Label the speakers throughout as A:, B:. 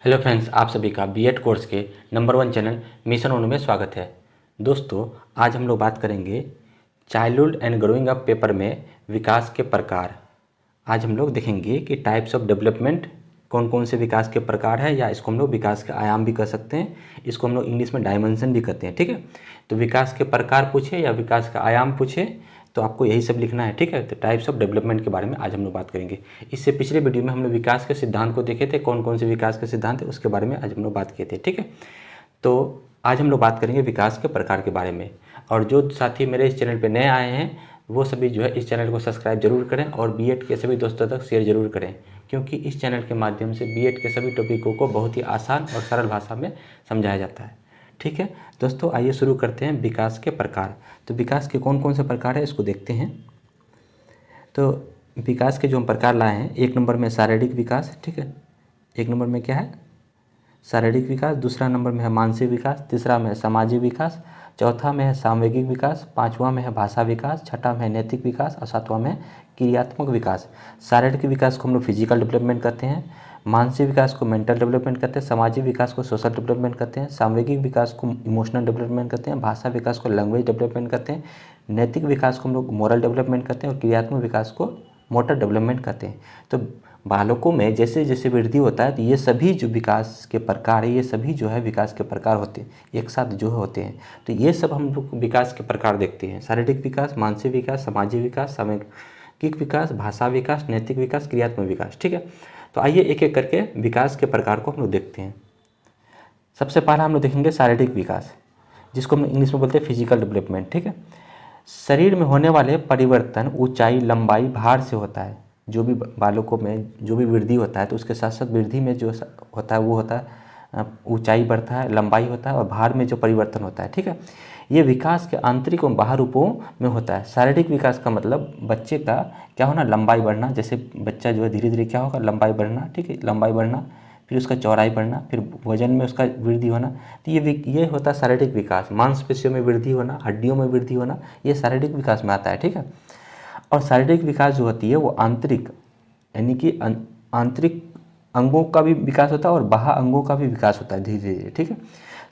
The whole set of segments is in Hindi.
A: हेलो फ्रेंड्स, आप सभी का बीएड कोर्स के नंबर 1 चैनल मिशन ओन में स्वागत है। दोस्तों, आज हम लोग बात करेंगे childhood and growing up paper में विकास के प्रकार। आज हम लोग देखेंगे कि टाइप्स ऑफ डेवलपमेंट कौन कौन से विकास के प्रकार है, या इसको हम लोग विकास के आयाम भी कर सकते हैं। इसको हम लोग इंग्लिश में डायमेंशन भी कहते हैं। ठीक है, तो विकास के प्रकार पूछे या विकास का आयाम पूछे तो आपको यही सब लिखना है। ठीक है, तो टाइप्स ऑफ डेवलपमेंट के बारे में आज हम लोग बात करेंगे। इससे पिछले वीडियो में हम लोग विकास के सिद्धांत को देखे थे, कौन कौन से विकास के सिद्धांत है उसके बारे में आज हम लोग बात किए थे। ठीक है, तो आज हम लोग बात करेंगे विकास के प्रकार के बारे में। और जो साथी मेरे इस चैनल पर नए आए हैं वो सभी जो है इस चैनल को सब्सक्राइब जरूर करें और बीएड के सभी दोस्तों तक शेयर जरूर करें, क्योंकि इस चैनल के माध्यम से बीएड के सभी टॉपिकों को बहुत ही आसान और सरल भाषा में समझाया जाता है। ठीक है दोस्तों, आइए शुरू करते हैं विकास के प्रकार। तो विकास के कौन कौन से प्रकार है इसको देखते हैं। तो विकास के जो हम प्रकार लाए हैं, एक नंबर में शारीरिक विकास। ठीक है, एक नंबर में क्या है? शारीरिक विकास। दूसरा नंबर में है मानसिक विकास। तीसरा में है सामाजिक विकास। चौथा में है सामूहिक विकास। पांचवा में है भाषा विकास। छठा में है नैतिक विकास और सातवां में है क्रियात्मक विकास। शारीरिक विकास को हम लोग फिजिकल डेवलपमेंट कहते हैं, मानसिक विकास को मेंटल डेवलपमेंट कहते हैं, सामाजिक विकास को सोशल डेवलपमेंट कहते हैं, सामूहिक विकास को इमोशनल डेवलपमेंट कहते हैं, भाषा विकास को लैंग्वेज डेवलपमेंट कहते हैं, नैतिक विकास को हम लोग मोरल डेवलपमेंट कहते हैं और क्रियात्मक विकास को मोटर डेवलपमेंट कहते हैं। तो बालकों में जैसे जैसे वृद्धि होता है तो ये सभी जो विकास के प्रकार है, ये सभी जो है विकास के प्रकार होते हैं, एक साथ जो होते हैं। तो ये सब हम लोग विकास के प्रकार देखते हैं: शारीरिक विकास, मानसिक विकास, सामाजिक विकास, सामूहिक विकास, भाषा विकास, नैतिक विकास, क्रियात्मक विकास। ठीक है, तो आइए एक एक करके विकास के प्रकार को हम लोग देखते हैं। सबसे पहला हम लोग देखेंगे शारीरिक विकास, जिसको हम इंग्लिश में बोलते हैं फिजिकल डेवलपमेंट। ठीक है, शरीर में होने वाले परिवर्तन ऊंचाई, लंबाई, भार से होता है। जो भी बालकों में जो भी वृद्धि होता है तो उसके साथ साथ वृद्धि में जो होता है वो होता है ऊंचाई बढ़ता है, लंबाई होता है और भार में जो परिवर्तन होता है। ठीक है, ये विकास के आंतरिक और बाहर रूपों में होता है। शारीरिक विकास का मतलब बच्चे का क्या होना? लंबाई बढ़ना। जैसे बच्चा जो है धीरे धीरे क्या होगा? लंबाई बढ़ना। ठीक है, लंबाई बढ़ना, फिर उसका चौड़ाई बढ़ना, फिर वजन में उसका वृद्धि होना। तो ये होता है शारीरिक विकास। मांसपेशियों में वृद्धि होना, हड्डियों में वृद्धि होना, ये शारीरिक विकास में आता है। ठीक है, और शारीरिक विकास जो होती है वो आंतरिक, यानी कि आंतरिक अंगों का भी विकास होता है और बाह्य अंगों का भी विकास होता है धीरे धीरे। ठीक है,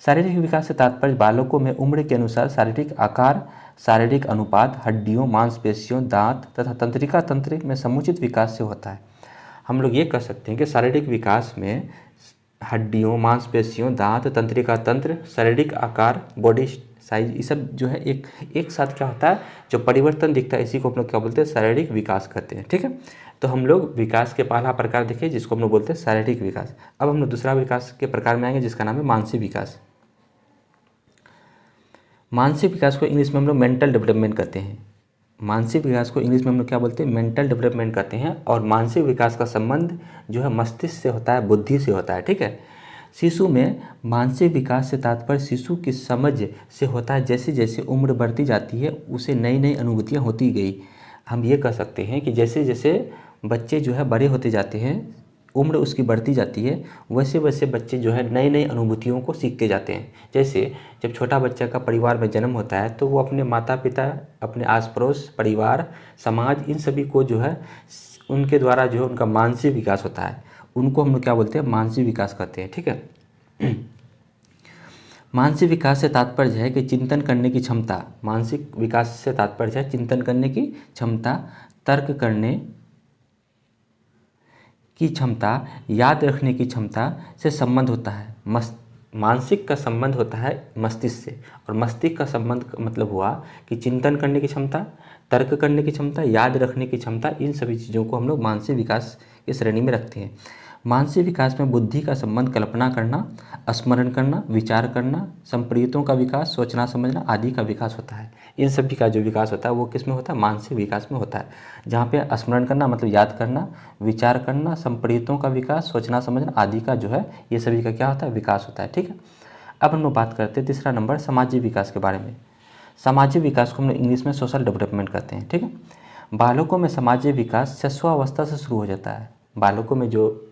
A: शारीरिक विकास से तात्पर्य बालकों में उम्र के अनुसार शारीरिक आकार, शारीरिक अनुपात, हड्डियों, मांसपेशियों, दांत तथा तंत्रिका तंत्र में समुचित विकास से होता है। हम लोग ये कह सकते हैं कि शारीरिक विकास में हड्डियों, मांसपेशियों, दांत, तंत्रिका तंत्र, शारीरिक आकार, बॉडी साइज, ये सब जो है एक साथ क्या होता है, जो परिवर्तन दिखता है, इसी को हम लोग क्या बोलते हैं? शारीरिक विकास कहते हैं। ठीक है, तो हम लोग विकास के पहला प्रकार देखिए जिसको हम लोग बोलते हैं शारीरिक विकास। अब हम लोग दूसरा विकास के प्रकार में आएंगे जिसका नाम है मानसिक विकास। मानसिक विकास को इंग्लिश में हम लोग मेंटल डेवलपमेंट कहते हैं। मानसिक विकास को इंग्लिश में हम लोग क्या बोलते हैं? मेंटल डेवलपमेंट कहते हैं। और मानसिक विकास का संबंध जो है मस्तिष्क से होता है, बुद्धि से होता है। ठीक है, शिशु में मानसिक विकास से तात्पर्य शिशु की समझ से होता है। जैसे जैसे उम्र बढ़ती जाती है उसे नई नई अनुभूतियाँ होती गई। हम ये कह सकते हैं कि जैसे जैसे बच्चे जो है बड़े होते जाते हैं, उम्र उसकी बढ़ती जाती है, वैसे वैसे बच्चे जो है नई नई अनुभूतियों को सीखते जाते हैं। जैसे जब छोटा बच्चा का परिवार में जन्म होता है तो वो अपने माता पिता, अपने आस पड़ोस, परिवार, समाज, इन सभी को जो है उनके द्वारा जो है उनका मानसिक विकास होता है। उनको हम लोग क्या बोलते हैं? मानसिक विकास कहते हैं। ठीक है, मानसिक विकास से तात्पर्य है कि चिंतन करने की क्षमता। मानसिक विकास से तात्पर्य है चिंतन करने की क्षमता, तर्क करने की क्षमता, याद रखने की क्षमता से संबंध होता है। मानसिक का संबंध होता है मस्तिष्क से, और मस्तिष्क का संबंध का मतलब हुआ कि चिंतन करने की क्षमता, तर्क करने की क्षमता, याद रखने की क्षमता, इन सभी चीज़ों को हम लोग मानसिक विकास की श्रेणी में रखते हैं। मानसिक विकास में बुद्धि का संबंध कल्पना करना, स्मरण करना, विचार करना, संप्रेरितों का विकास, सोचना समझना आदि का विकास होता है। इन सभी का जो विकास होता है वो किस में होता है? मानसिक विकास में होता है। जहाँ पे स्मरण करना मतलब याद करना, विचार करना, संप्रेरितों का विकास, सोचना समझना आदि का जो है ये सभी का क्या होता है? विकास होता है। ठीक है, अब हम लोग बात करते हैं तीसरा नंबर सामाजिक विकास के बारे में। सामाजिक विकास को हम लोग इंग्लिश में सोशल डेवलपमेंट कहते हैं। ठीक है, बालकों में सामाजिक विकास शिशुअवस्था से शुरू हो जाता है। बालकों में जो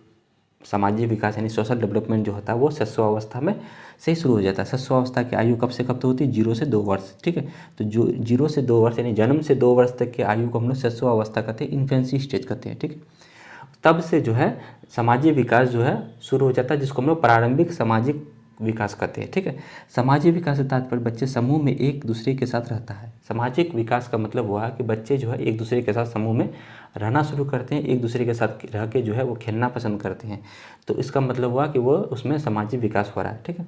A: सामाजिक विकास यानी सोशल डेवलपमेंट जो होता है वो शिशुअवस्था में से ही शुरू हो जाता है। शिशुअवस्था की आयु कब से कब तक होती है? 0 से 2 वर्ष। ठीक है, तो जो 0 से 2 वर्ष यानी जन्म से 2 वर्ष तक की आयु को हम लोग शिशुअवस्था कहते हैं, इन्फेंसी स्टेज कहते हैं। ठीक है, तब से जो है सामाजिक विकास जो है शुरू हो जाता है, जिसको हम लोग प्रारंभिक सामाजिक विकास कहते हैं। ठीक है, सामाजिक विकास से तात्पर्य बच्चे समूह में एक दूसरे के साथ रहता है। सामाजिक विकास का मतलब हुआ कि बच्चे जो है एक दूसरे के साथ समूह में रहना शुरू करते हैं, एक दूसरे के साथ रह के जो है वो खेलना पसंद करते हैं। तो इसका मतलब हुआ कि वो उसमें सामाजिक विकास हो रहा है। ठीक है,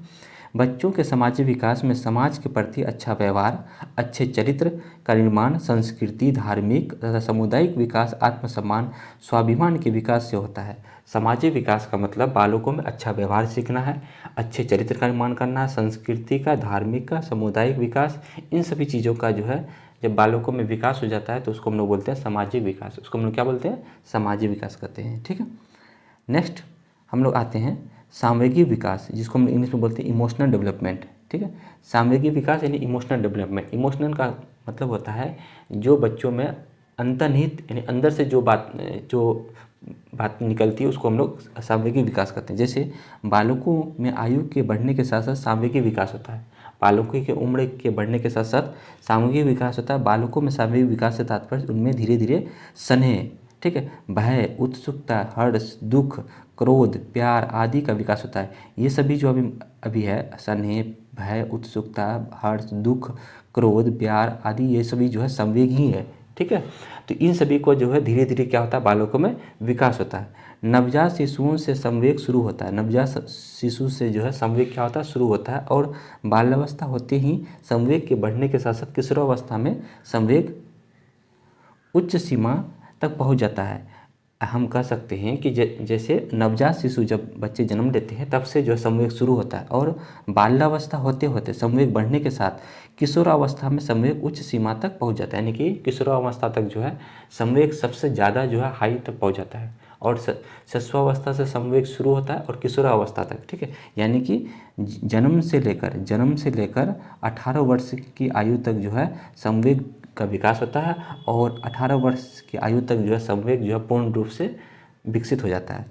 A: बच्चों के सामाजिक विकास में समाज के प्रति अच्छा व्यवहार, अच्छे चरित्र का निर्माण, संस्कृति, धार्मिक तथा सामुदायिक विकास, आत्मसम्मान, स्वाभिमान के विकास से होता है। सामाजिक विकास का मतलब बालकों में अच्छा व्यवहार सीखना है, अच्छे चरित्र का निर्माण करना है, संस्कृति का, धार्मिक का, सामुदायिक विकास, इन सभी चीज़ों का जो है जब बालकों में विकास हो जाता है तो उसको हम लोग बोलते हैं सामाजिक विकास। उसको हम लोग क्या बोलते हैं? सामाजिक विकास कहते हैं। ठीक है, नेक्स्ट हम लोग आते हैं सामूहिक विकास, जिसको हम इंग्लिश में बोलते हैं इमोशनल डेवलपमेंट। ठीक है, सामूहिक विकास यानी इमोशनल डेवलपमेंट। इमोशनल का मतलब होता है जो बच्चों में अंतर्निहित यानी अंदर से जो बात निकलती है उसको हम लोग सामूहिक विकास करते हैं। जैसे बालकों में आयु के बढ़ने के साथ साथ सामूहिक विकास होता है। बालकों की उम्र के बढ़ने के साथ साथ सामूहिक विकास होता है। बालकों में सामूहिक विकास से तात्पर्य उनमें धीरे धीरे स्नेह, ठीक है, भय, उत्सुकता, हर्ष, दुख, क्रोध, प्यार आदि का विकास होता है। ये सभी जो अभी है स्नेह, भय, उत्सुकता, हर्ष, दुख, क्रोध, प्यार आदि ये सभी जो है संवेग ही है। ठीक है, तो इन सभी को जो है धीरे धीरे क्या होता है बालकों में विकास होता है। नवजात शिशुओं से संवेग शुरू होता है। नवजात शिशु से जो है संवेग क्या होता है? शुरू होता है। और बाल्यावस्था होते ही संवेग के बढ़ने के साथ साथ किशोरावस्था में संवेग उच्च सीमा तक पहुंच जाता है। हम कह सकते हैं कि जैसे नवजात शिशु जब बच्चे जन्म लेते हैं तब से जो संवेग शुरू होता है और बाल्यावस्था होते होते संवेग बढ़ने के साथ किशोरावस्था में संवेग उच्च सीमा तक पहुंच जाता है। यानी कि किशोरावस्था तक जो है संवेग सबसे ज़्यादा जो है हाई तक पहुंच जाता है और शिशुअवस्था से संवेग शुरू होता है और किशोरावस्था तक। ठीक है, यानी कि जन्म से लेकर 18 वर्ष की आयु तक जो है संवेग का विकास होता है और 18 वर्ष की आयु तक जो है संवेग जो है पूर्ण रूप से विकसित हो जाता है।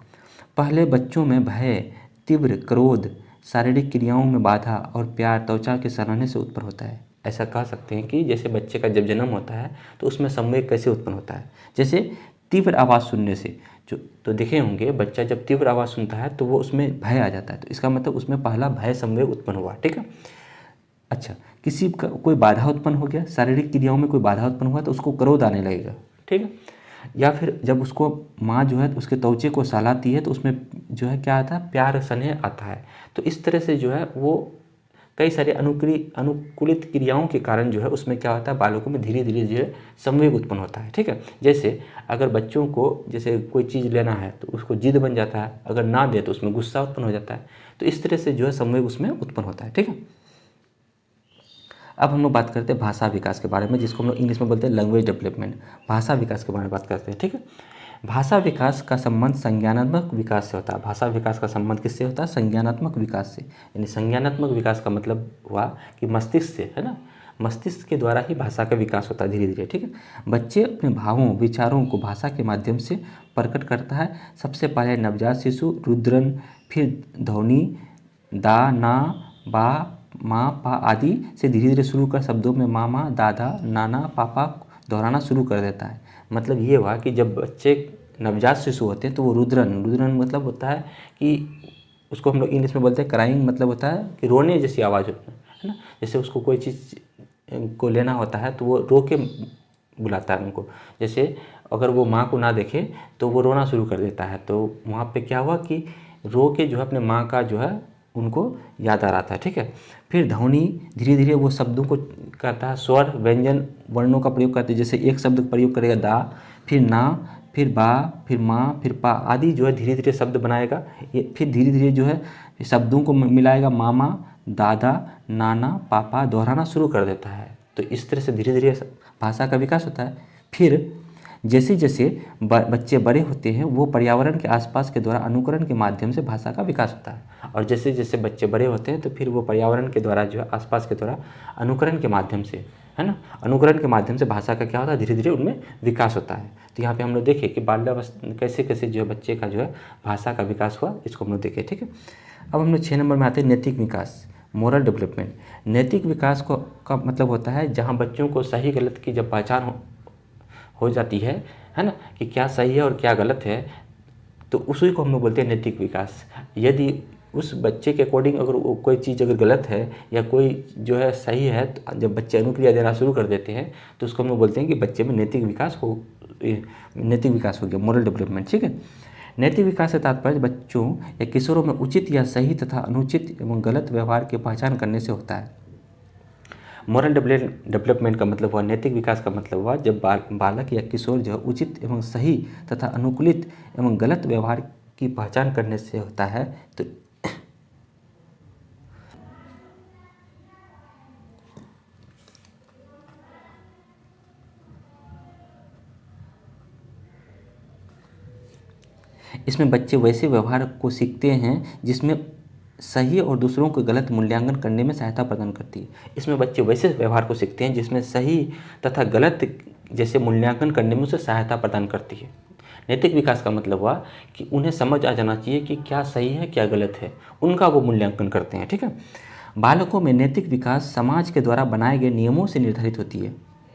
A: पहले बच्चों में भय, तीव्र क्रोध, शारीरिक क्रियाओं में बाधा और प्यार त्वचा के सराहने से उत्पन्न होता है। ऐसा कह सकते हैं कि जैसे बच्चे का जब जन्म होता है तो उसमें संवेग कैसे उत्पन्न होता है? जैसे तीव्र आवाज़ सुनने से, जो तो देखे होंगे बच्चा जब तीव्र आवाज़ सुनता है तो वो उसमें भय आ जाता है, तो इसका मतलब उसमें पहला भय संवेग उत्पन्न हुआ। ठीक है, अच्छा, किसी का कोई बाधा उत्पन्न हो गया, शारीरिक क्रियाओं में कोई बाधा उत्पन्न हुआ तो उसको क्रोध आने लगेगा। ठीक है, या फिर जब उसको माँ जो है उसके त्वचे को सहलाती है तो उसमें जो है क्या आता है? प्यार स्नेह आता है। तो इस तरह से जो है वो कई सारे अनुकूलित क्रियाओं के कारण जो है उसमें क्या होता है बालकों में धीरे धीरे जो है संवेग उत्पन्न होता है। ठीक है, जैसे अगर बच्चों को जैसे कोई चीज़ लेना है तो उसको जिद बन जाता है, अगर ना दे तो उसमें गुस्सा उत्पन्न हो जाता है। तो इस तरह से जो है संवेग उसमें उत्पन्न होता है। ठीक है, अब हम लोग बात करते हैं भाषा विकास के बारे में, जिसको हम लोग इंग्लिश में बोलते हैं लैंग्वेज डेवलपमेंट। भाषा विकास के बारे में बात करते हैं। ठीक है, भाषा विकास का संबंध संज्ञानात्मक विकास से होता है। भाषा विकास का संबंध किससे होता है? संज्ञानात्मक विकास से। यानी संज्ञानात्मक विकास का मतलब हुआ कि मस्तिष्क से, है ना, मस्तिष्क के द्वारा ही भाषा का विकास होता है धीरे धीरे। ठीक है, बच्चे अपने भावों विचारों को भाषा के माध्यम से प्रकट करता है। सबसे पहले नवजात शिशु रुद्रन, फिर ध्वनि दा, ना, बा, माँ, पा आदि से धीरे धीरे शुरू कर शब्दों में मामा, दादा, नाना, पापा दोहराना शुरू कर देता है। मतलब ये हुआ कि जब बच्चे नवजात शिशु होते हैं तो वो रुद्रन मतलब होता है कि उसको हम लोग इंग्लिश में बोलते हैं क्राइंग, मतलब होता है कि रोने जैसी आवाज़ होती है ना। जैसे उसको कोई चीज़ को लेना होता है तो वो रो के बुलाता है उनको। जैसे अगर वो माँ को ना देखे तो वो रोना शुरू कर देता है, तो वहाँ पे क्या हुआ कि रो के जो है अपने माँ का जो है उनको याद आ रहा था। ठीक है, फिर ध्वनि धीरे धीरे वो शब्दों को करता है, स्वर व्यंजन वर्णों का प्रयोग करते हैं। जैसे एक शब्द का प्रयोग करेगा दा, फिर ना, फिर बा, फिर माँ, फिर पा आदि जो है धीरे धीरे शब्द बनाएगा। ये फिर धीरे धीरे जो है शब्दों को मिलाएगा, मामा, दादा, नाना, पापा दोहराना शुरू कर देता है। तो इस तरह से धीरे धीरे भाषा का विकास होता है। फिर जैसे जैसे बच्चे बड़े होते हैं वो पर्यावरण के आसपास के द्वारा अनुकरण के माध्यम से भाषा का विकास होता है। और जैसे जैसे बच्चे बड़े होते हैं तो फिर वो पर्यावरण के द्वारा जो है आसपास के द्वारा अनुकरण के माध्यम से, है ना, अनुकरण के माध्यम से भाषा का क्या होता है? धीरे धीरे उनमें विकास होता है। तो यहाँ पे हम लोग देखें कि बाल्यावस्था कैसे कैसे जो है बच्चे का जो है भाषा का विकास हुआ, इसको हम लोग देखें। ठीक है, अब हम लोग 6 नंबर में आते हैं नैतिक विकास, मोरल डेवलपमेंट। नैतिक विकास का मतलब होता है जहाँ बच्चों को सही गलत की जब पहचान हो जाती है ना, कि क्या सही है और क्या गलत है, तो उसी को हम लोग बोलते हैं नैतिक विकास। यदि उस बच्चे के अकॉर्डिंग अगर कोई चीज़ अगर गलत है या कोई जो है सही है, तो जब बच्चे अनुक्रिया देना शुरू कर देते हैं तो उसको हम लोग बोलते हैं कि बच्चे में नैतिक विकास हो गया, मोरल डेवलपमेंट। ठीक है। नैतिक विकास से तात्पर्य बच्चों या किशोरों में उचित या सही तथा अनुचित एवं गलत व्यवहार की पहचान करने से होता है। मोरल डेवलपमेंट का मतलब हुआ, नैतिक विकास का मतलब हुआ जब बालक या किशोर जो उचित एवं सही तथा अनुकूलित एवं गलत व्यवहार की पहचान करने से होता है। तो इसमें बच्चे वैसे व्यवहार को सीखते हैं जिसमें सही और दूसरों को गलत मूल्यांकन करने में सहायता प्रदान करती है। इसमें बच्चे वैसे व्यवहार को सीखते हैं जिसमें सही तथा गलत जैसे मूल्यांकन करने में उसे सहायता प्रदान करती है। नैतिक विकास का मतलब हुआ कि उन्हें समझ आ जाना चाहिए कि क्या सही है क्या गलत है, उनका वो मूल्यांकन करते हैं। ठीक है। बालकों में नैतिक विकास समाज के द्वारा बनाए गए नियमों से निर्धारित होती है।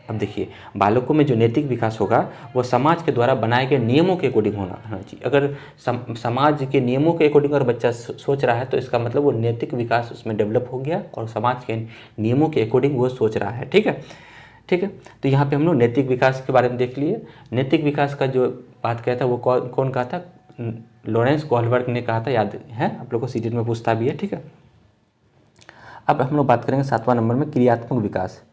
A: अब देखिए, बालकों में जो नैतिक विकास होगा वो समाज के द्वारा बनाए गए नियमों के अकॉर्डिंग होना चाहिए। अगर समाज के नियमों के अकॉर्डिंग अगर बच्चा सोच रहा है तो इसका मतलब वो नैतिक विकास उसमें डेवलप हो गया और समाज के नियमों के अकॉर्डिंग वो सोच रहा है। ठीक है। ठीक है। तो यहाँ पे हम लोग नैतिक विकास के बारे में देख लिए। नैतिक विकास का जो बात किया था वो कौन कहा था? लॉरेंस कोहलबर्ग ने कहा था, याद है आप लोग को, सीटेट में पूछता भी है। ठीक है। अब हम लोग बात करेंगे 7वां नंबर में क्रियात्मक विकास।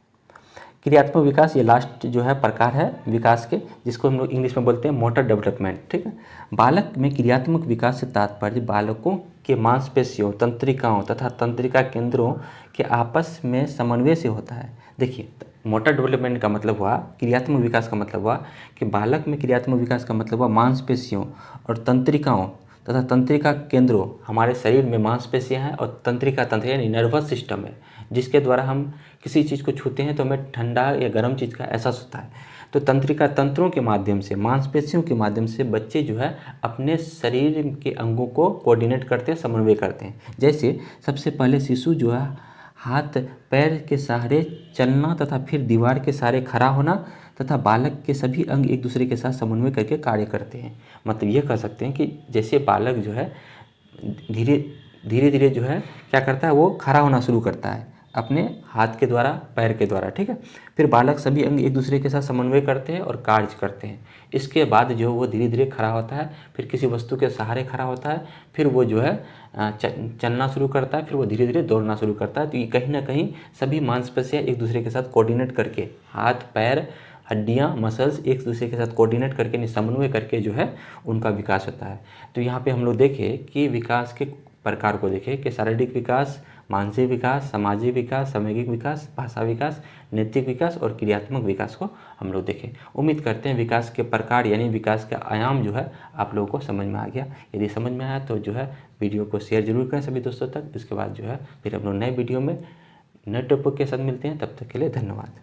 A: क्रियात्मक विकास ये लास्ट जो है प्रकार है विकास के, जिसको हम लोग इंग्लिश में बोलते हैं मोटर डेवलपमेंट। ठीक है। बालक में क्रियात्मक विकास से तात्पर्य बालकों के मांसपेशियों, तंत्रिकाओं तथा तंत्रिका केंद्रों के आपस में समन्वय से होता है। देखिए, मोटर डेवलपमेंट का मतलब हुआ, क्रियात्मक विकास का मतलब हुआ कि बालक में क्रियात्मक विकास का मतलब हुआ मांसपेशियों और तंत्रिकाओं तथा तंत्रिका केंद्रों। हमारे शरीर में मांसपेशियां हैं और तंत्रिका यानी नर्वस सिस्टम है, जिसके द्वारा हम किसी चीज़ को छूते हैं तो हमें ठंडा या गर्म चीज़ का एहसास होता है। तो तंत्रिका तंत्रों के माध्यम से, मांसपेशियों के माध्यम से बच्चे जो है अपने शरीर के अंगों को कोऑर्डिनेट करते हैं, समन्वय करते हैं। जैसे सबसे पहले शिशु जो है हाथ पैर के सहारे चलना तथा फिर दीवार के सहारे खड़ा होना तथा बालक के सभी अंग एक दूसरे के साथ समन्वय करके कार्य करते हैं। मतलब ये कह सकते हैं कि जैसे बालक जो है धीरे धीरे जो है क्या करता है, वो खड़ा होना शुरू करता है अपने हाथ के द्वारा, पैर के द्वारा। ठीक है। फिर बालक सभी अंग एक दूसरे के साथ समन्वय करते हैं और कार्य करते हैं। इसके बाद जो वो धीरे धीरे खड़ा होता है, फिर किसी वस्तु के सहारे खड़ा होता है, फिर वो जो है चलना शुरू करता है, फिर वो धीरे धीरे दौड़ना शुरू करता है। तो ये कहीं ना कहीं सभी मांसपेशियाँ एक दूसरे के साथ कोऑर्डिनेट करके, हाथ पैर हड्डियाँ मसल्स एक दूसरे के साथ कोऑर्डिनेट करके, समन्वय करके जो है उनका विकास होता है। तो यहाँ पे हम लोग देखें कि विकास के प्रकार को देखें कि शारीरिक विकास, मानसिक विकास, सामाजिक विकास, सामूहिक विकास, भाषा विकास, नैतिक विकास और क्रियात्मक विकास को हम लोग देखें। उम्मीद करते हैं विकास के प्रकार यानी विकास का आयाम जो है आप लोगों को समझ में आ गया। यदि समझ में आया तो जो है वीडियो को शेयर जरूर करें सभी दोस्तों तक। इसके बाद जो है फिर हम लोग नए वीडियो में नए टॉपिक के साथ मिलते हैं। तब तक के लिए धन्यवाद।